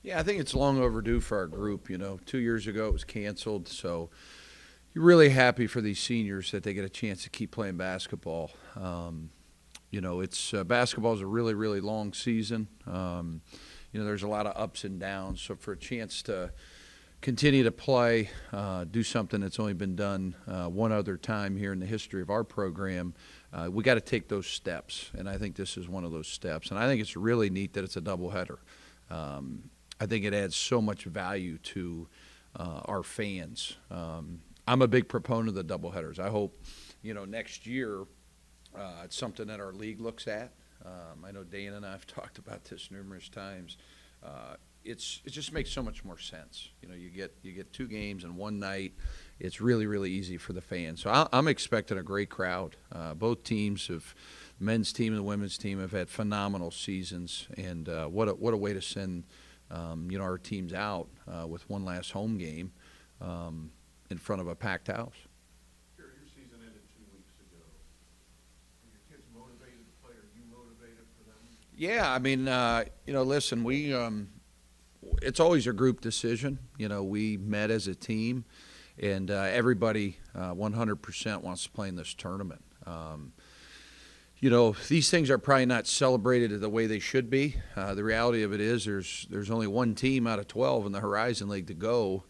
Yeah, I think it's long overdue for our group. 2 years ago it was canceled, so you're really happy for these seniors that they get a chance to keep playing basketball. It's basketball is a really, really long season. There's a lot of ups and downs. So for a chance to continue to play, do something that's only been done one other time here in the history of our program, we got to take those steps. And I think this is one of those steps. And I think it's really neat that it's a doubleheader. I think it adds so much value to our fans. I'm a big proponent of the doubleheaders. I hope, next year it's something that our league looks at. I know Dan and I have talked about this numerous times. It just makes so much more sense. You get two games in one night. It's really, really easy for the fans. So I'm expecting a great crowd. Both teams have, the men's team and the women's team, have had phenomenal seasons, and what a way to send our teams out with one last home game in front of a packed house. Your season ended 2 weeks ago. Are your kids motivated to play? Are you motivated for them? Yeah, I mean, listen, it's always a group decision. We met as a team, and everybody 100% wants to play in this tournament. These things are probably not celebrated the way they should be. The reality of it is there's only one team out of 12 in the Horizon League to go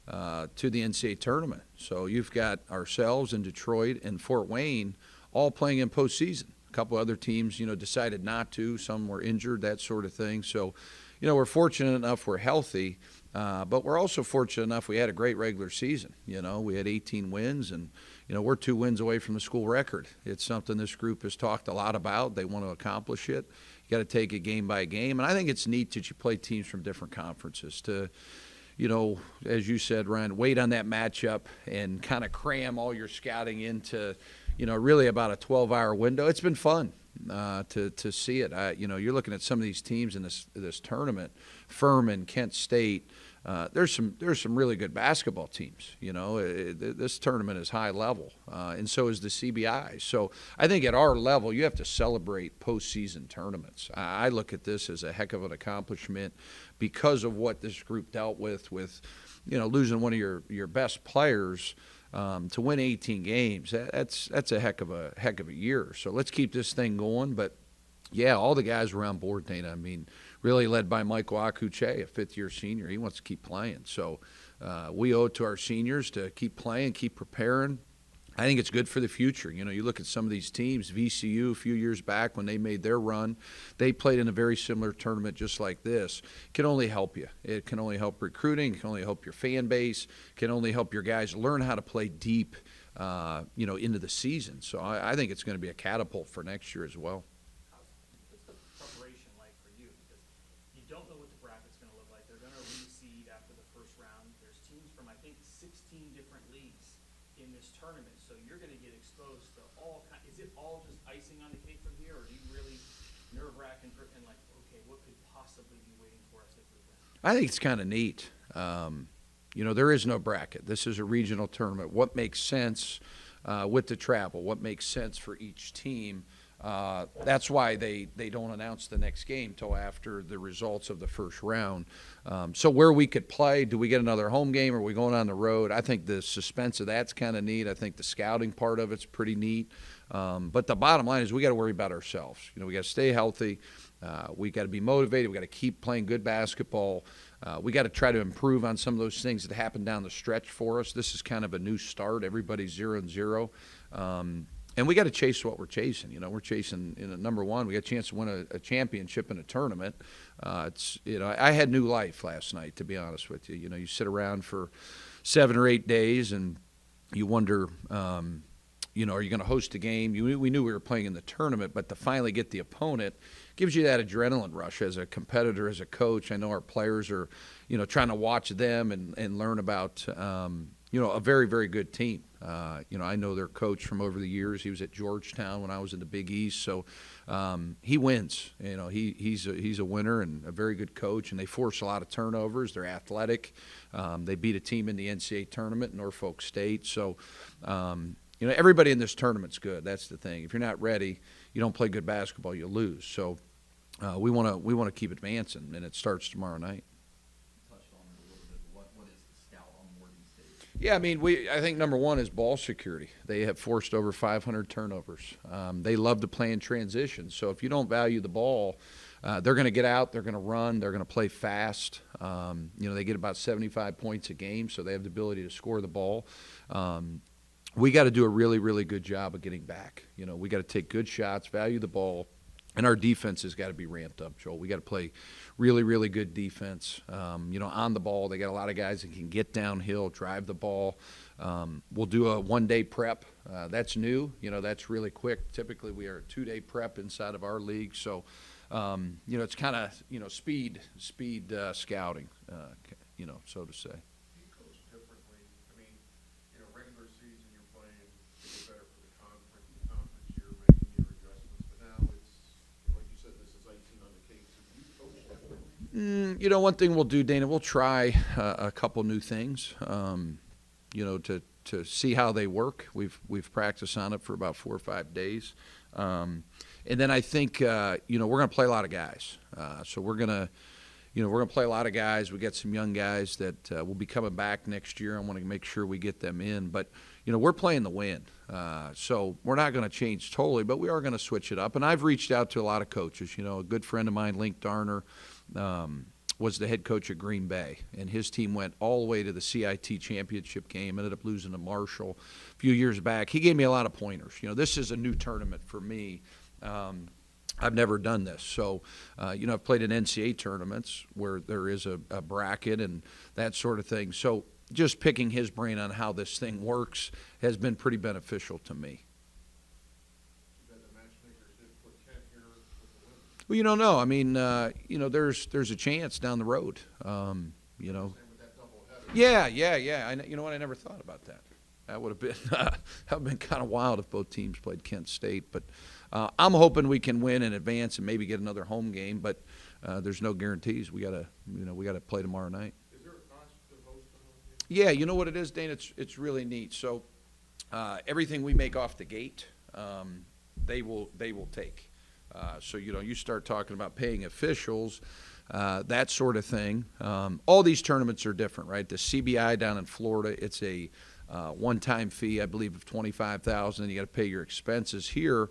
to the NCAA tournament. So you've got ourselves in Detroit and Fort Wayne all playing in postseason. A couple other teams, decided not to. Some were injured, that sort of thing. So, we're fortunate enough we're healthy, but we're also fortunate enough we had a great regular season. We had 18 wins, and, we're 2 wins away from the school record. It's something this group has talked a lot about. They want to accomplish it. You got to take it game by game. And I think it's neat that you play teams from different conferences to, as you said, Ryan, wait on that matchup and kind of cram all your scouting into, really about a 12-hour window. It's been fun to see it. You're looking at some of these teams in this tournament, Furman, Kent State. There's some really good basketball teams. This tournament is high level, and so is the CBI. So I think at our level, you have to celebrate postseason tournaments. I look at this as a heck of an accomplishment because of what this group dealt with losing one of your best players. To win 18 games, that's a heck of a year. So let's keep this thing going. But yeah, all the guys were on board, Dana. I mean, really led by Michael Akuche, a fifth-year senior. He wants to keep playing. So we owe it to our seniors to keep playing, keep preparing. I think it's good for the future. You look at some of these teams, VCU a few years back when they made their run, they played in a very similar tournament just like this. It can only help you. It can only help recruiting. It can only help your fan base. It can only help your guys learn how to play deep, into the season. So I think it's going to be a catapult for next year as well. What's the preparation like for you? Because you don't know what the bracket's going to look like. They're going to reseed after the first round. There's teams from, I think, 16 different leagues in this tournament, so you're going to get exposed to all kinds. Is it all just icing on the cake from here, or do you really nerve-wrack and like, okay, what could possibly be waiting for us if we win? I think it's kind of neat. There is no bracket. This is a regional tournament. What makes sense with the travel? What makes sense for each team? That's why they don't announce the next game till after the results of the first round. So where we could play, do we get another home game? Or are we going on the road? I think the suspense of that's kind of neat. I think the scouting part of it's pretty neat. But the bottom line is we got to worry about ourselves. We got to stay healthy. We got to be motivated. We got to keep playing good basketball. We got to try to improve on some of those things that happened down the stretch for us. This is kind of a new start. Everybody's 0-0. And we got to chase what we're chasing. We're chasing, number one, we got a chance to win a championship in a tournament. I had new life last night, to be honest with you. You sit around for 7 or 8 days and you wonder, are you going to host a game? We knew we were playing in the tournament, but to finally get the opponent gives you that adrenaline rush as a competitor, as a coach. I know our players are, trying to watch them and learn about, a very, very good team. I know their coach from over the years. He was at Georgetown when I was in the Big East, so he wins. He's a winner and a very good coach, and they force a lot of turnovers. They're athletic. They beat a team in the NCAA tournament, Norfolk State. So, everybody in this tournament's good. That's the thing. If you're not ready, you don't play good basketball, you lose. So we want to keep advancing, and it starts tomorrow night. Yeah, I mean, I think number one is ball security. They have forced over 500 turnovers. They love to play in transition. So if you don't value the ball, they're going to get out, they're going to run, they're going to play fast. They get about 75 points a game, so they have the ability to score the ball. We got to do a really, really good job of getting back. We got to take good shots, value the ball, and our defense has got to be ramped up, Joel. We got to play really, really good defense. On the ball, they got a lot of guys that can get downhill, drive the ball. We'll do a one-day prep. That's new. That's really quick. Typically, we are a two-day prep inside of our league. So, it's kind of, speed scouting, so to say. Do you coach differently? I mean, regular season you're playing to get better for the conference you're making your adjustments, but now it's, like you said, this is icing on the cake. So do you coach differently? One thing we'll do, Dana, we'll try a couple new things, to see how they work. We've practiced on it for about 4 or 5 days. And then I think, we're going to play a lot of guys. So we're going to play a lot of guys. We got some young guys that will be coming back next year. I want to make sure we get them in. But, we're playing the win. So we're not going to change totally, but we are going to switch it up. And I've reached out to a lot of coaches. A good friend of mine, Link Darner, was the head coach at Green Bay, and his team went all the way to the CIT championship game, ended up losing to Marshall a few years back. He gave me a lot of pointers. This is a new tournament for me. I've never done this. So, I've played in NCAA tournaments where there is a bracket and that sort of thing. So just picking his brain on how this thing works has been pretty beneficial to me. The matchmakers did put Kent here with the women. Well, you don't know. I mean, there's a chance down the road. Same with that doubleheader. Yeah. You know what? I never thought about that. That would have been kind of wild if both teams played Kent State. But I'm hoping we can win in advance and maybe get another home game. But there's no guarantees. We gotta play tomorrow night. Is there a cost to host a home game? Yeah, you know what it is, Dane? It's really neat. So everything we make off the gate, they will take. So you start talking about paying officials, that sort of thing. All these tournaments are different, right? The CBI down in Florida, it's a one-time fee, I believe, of $25,000. You got to pay your expenses here.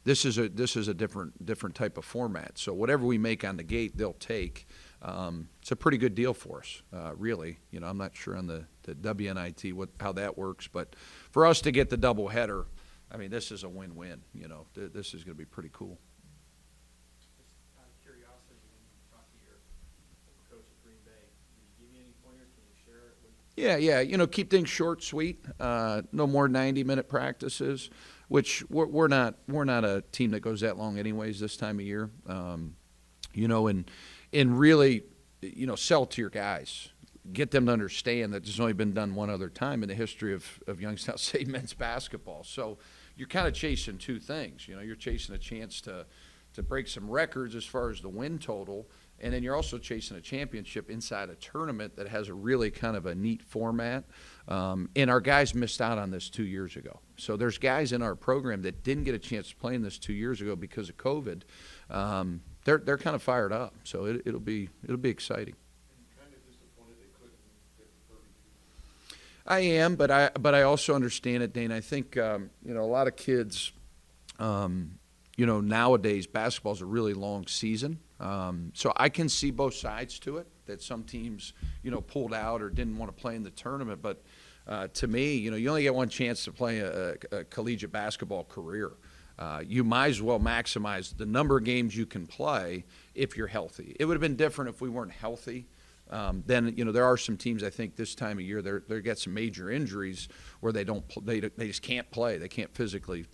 This is a different type of format. So whatever we make on the gate, they'll take. It's a pretty good deal for us, really. I'm not sure on the WNIT how that works, but for us to get the doubleheader, I mean, this is a win-win. This is going to be pretty cool. Just out of curiosity, when you talk to your coach at Green Bay, did he give you any pointers? Can you share it with? Yeah. Keep things short, sweet. No more 90-minute practices, which we're not a team that goes that long anyways this time of year. And really, sell to your guys. Get them to understand that this has only been done one other time in the history of Youngstown State men's basketball. So you're kind of chasing two things. You're chasing a chance to break some records as far as the win total, and then you're also chasing a championship inside a tournament that has a really kind of a neat format. And our guys missed out on this 2 years ago. So there's guys in our program that didn't get a chance to play in this 2 years ago because of COVID. They're kind of fired up. So it'll be exciting. Kind of disappointed they couldn't get the 32. I am, but I also understand it, Dane. I think a lot of kids, nowadays basketball's a really long season, so I can see both sides to it. That some teams, pulled out or didn't want to play in the tournament, but to me, you only get one chance to play a collegiate basketball career. You might as well maximize the number of games you can play if you're healthy. It would have been different if we weren't healthy. Then there are some teams I think this time of year they get some major injuries where they just can't play. They can't physically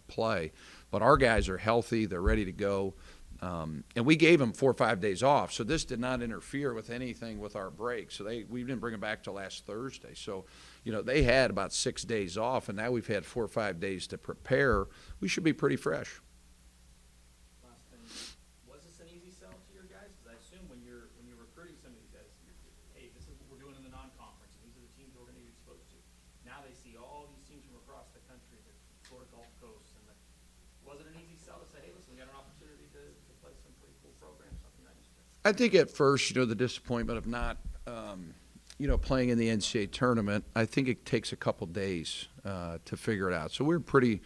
play. But our guys are healthy. They're ready to go. And we gave them 4 or 5 days off, so this did not interfere with anything with our break. So we didn't bring them back till last Thursday. So they had about 6 days off, and now we've had 4 or 5 days to prepare. We should be pretty fresh. Last thing, was this an easy sell to your guys? Because I assume when you're recruiting some of these guys, hey, this is what we're doing in the non-conference, and these are the teams we're going to be exposed to. Now they see all these teams from across the country, the Florida Gulf Coast, and was it an easy sell to say, hey, listen, we got an opportunity to play some pretty cool programs, something nice? I think at first, the disappointment of not, playing in the NCAA tournament, I think it takes a couple days to figure it out. So we're pretty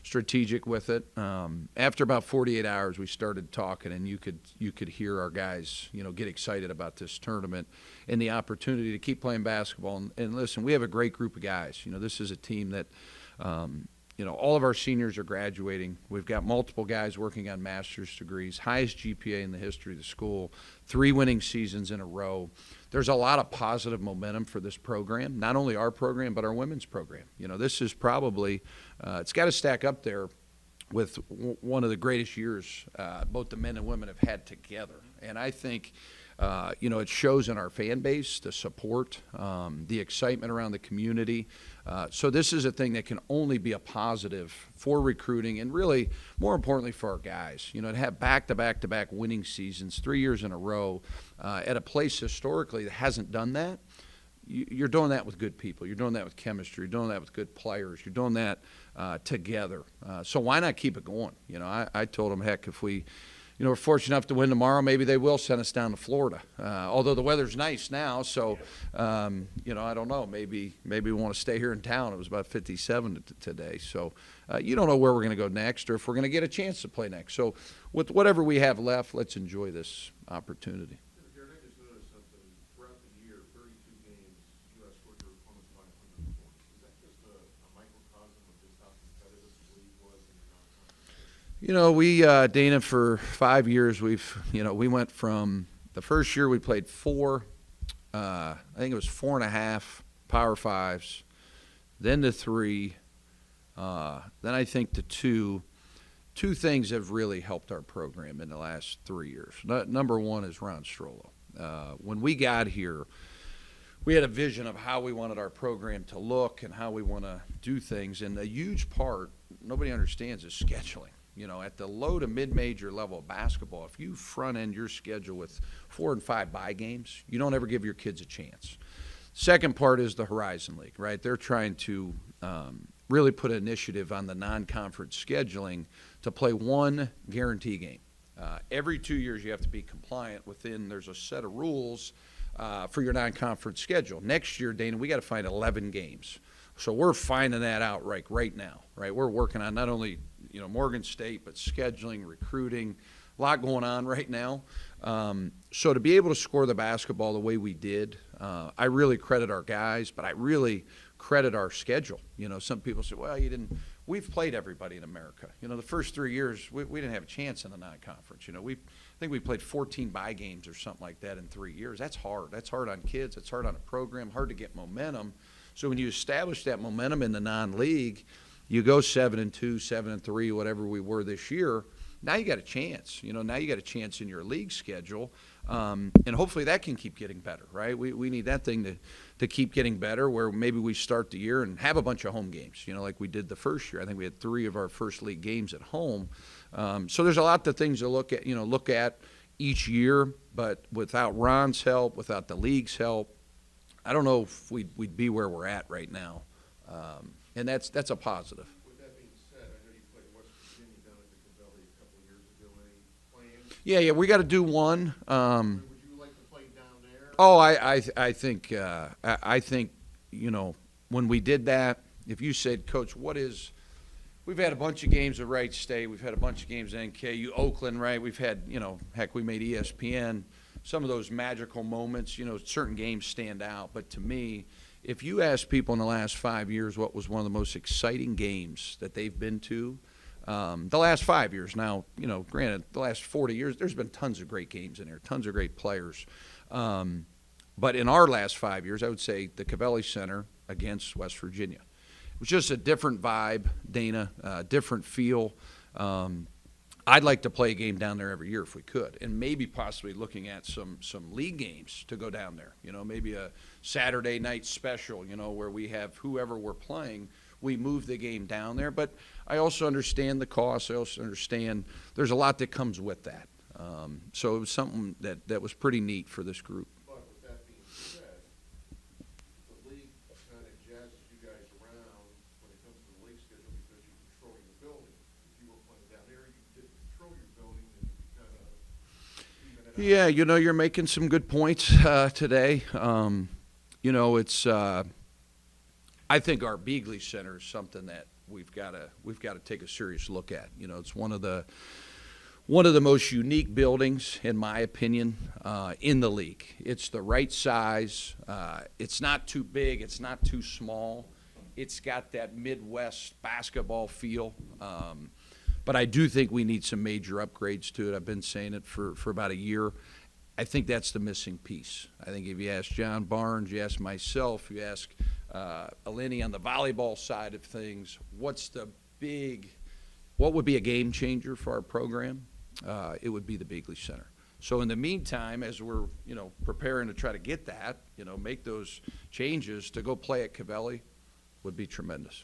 strategic with it. After about 48 hours, we started talking, and you could hear our guys, get excited about this tournament and the opportunity to keep playing basketball. And listen, we have a great group of guys. This is a team that, all of our seniors are graduating. We've got multiple guys working on master's degrees, highest GPA in the history of the school, 3 winning seasons in a row. There's a lot of positive momentum for this program, not only our program, but our women's program. This is probably, it's got to stack up there with one of the greatest years both the men and women have had together. And I think, it shows in our fan base, the support, the excitement around the community. So this is a thing that can only be a positive for recruiting and really, more importantly, for our guys. To have back-to-back winning seasons, 3 years in a row at a place historically that hasn't done that. You're doing that with good people. You're doing that with chemistry. You're doing that with good players. You're doing that together. So why not keep it going? I told them, heck, if we're fortunate enough to win tomorrow, maybe they will send us down to Florida. Although the weather's nice now, so I don't know. Maybe we want to stay here in town. It was about 57 today, so you don't know where we're going to go next or if we're going to get a chance to play next. So with whatever we have left, let's enjoy this opportunity. Jerrod, I just noticed something. Throughout the year, 32 games, you escorted your opponents by 100 points. Is that just a microcosm of just how competitive the league was in your non-conference? We, Dana, for 5 years, we went from the first year we played 4, I think it was 4.5 Power 5s, then to 3, then I think to 2. 2 things have really helped our program in the last 3 years. Number one is Ron Strollo. When we got here, we had a vision of how we wanted our program to look and how we want to do things, and a huge part, nobody understands, is scheduling. At the low to mid-major level of basketball, if you front-end your schedule with 4 and 5 bye games, you don't ever give your kids a chance. Second part is the Horizon League, right? They're trying to really put an initiative on the non-conference scheduling to play 1 guarantee game. Every 2 years you have to be compliant within, there's a set of rules for your non-conference schedule. Next year, Dana, we got to find 11 games. So we're finding that out right now, right? We're working on not only Morgan State, but scheduling, recruiting, a lot going on right now. So to be able to score the basketball the way we did, I really credit our guys, but I really credit our schedule. Some people say, well, we've played everybody in America. The first 3 years, we didn't have a chance in the non-conference. I think we played 14 bye games or something like that in 3 years. That's hard. That's hard on kids. It's hard on a program, hard to get momentum. So when you establish that momentum in the non-league, you go 7-2, 7-3, whatever we were this year. Now you got a chance. Now you got a chance in your league schedule, and hopefully that can keep getting better, right? We need that thing to keep getting better, where maybe we start the year and have a bunch of home games, like we did the first year. I think we had 3 of our first league games at home. So there's a lot of things to look at each year, but without Ron's help, without the league's help, I don't know if we'd be where we're at right now, and that's a positive. With that being said, I know you played West Virginia down at the Cavelli a couple of years ago. Any plans? Yeah, we got to do one. Would you like to play down there? Oh, I think when we did that, if you said, Coach, we've had a bunch of games at Wright State, we've had a bunch of games at NKU, Oakland, right? We've had, heck, we made ESPN. Some of those magical moments, certain games stand out. But to me, if you ask people in the last 5 years what was one of the most exciting games that they've been to, the last 5 years now, granted, the last 40 years, there's been tons of great games in there, tons of great players. But in our last 5 years, I would say the Cavelli Center against West Virginia. It was just a different vibe, Dana, different feel. I'd like to play a game down there every year if we could, and maybe possibly looking at some league games to go down there. Maybe a Saturday night special, where we have whoever we're playing, we move the game down there. But I also understand the cost. I also understand there's a lot that comes with that. So it was something that was pretty neat for this group. But with that being said, the league kind of jazzes you guys around when it comes to the league schedule because you control your building. If you were playing down there, you didn't control your building, and you kind of even it out. Yeah, you're making some good points today. You know, it's I think our Beagley Center is something that we've got to take a serious look at. You know, it's one of the most unique buildings, in my opinion, in the league. It's the right size. It's not too big. It's not too small. It's got that Midwest basketball feel. But I do think we need some major upgrades to it. I've been saying it for about a year. I think that's the missing piece. I think if you ask John Barnes, you ask myself, you ask Eleni on the volleyball side of things, what would be a game changer for our program? It would be the Beagley Center. So in the meantime, as we're, preparing to try to get that, make those changes, to go play at Cavelli would be tremendous.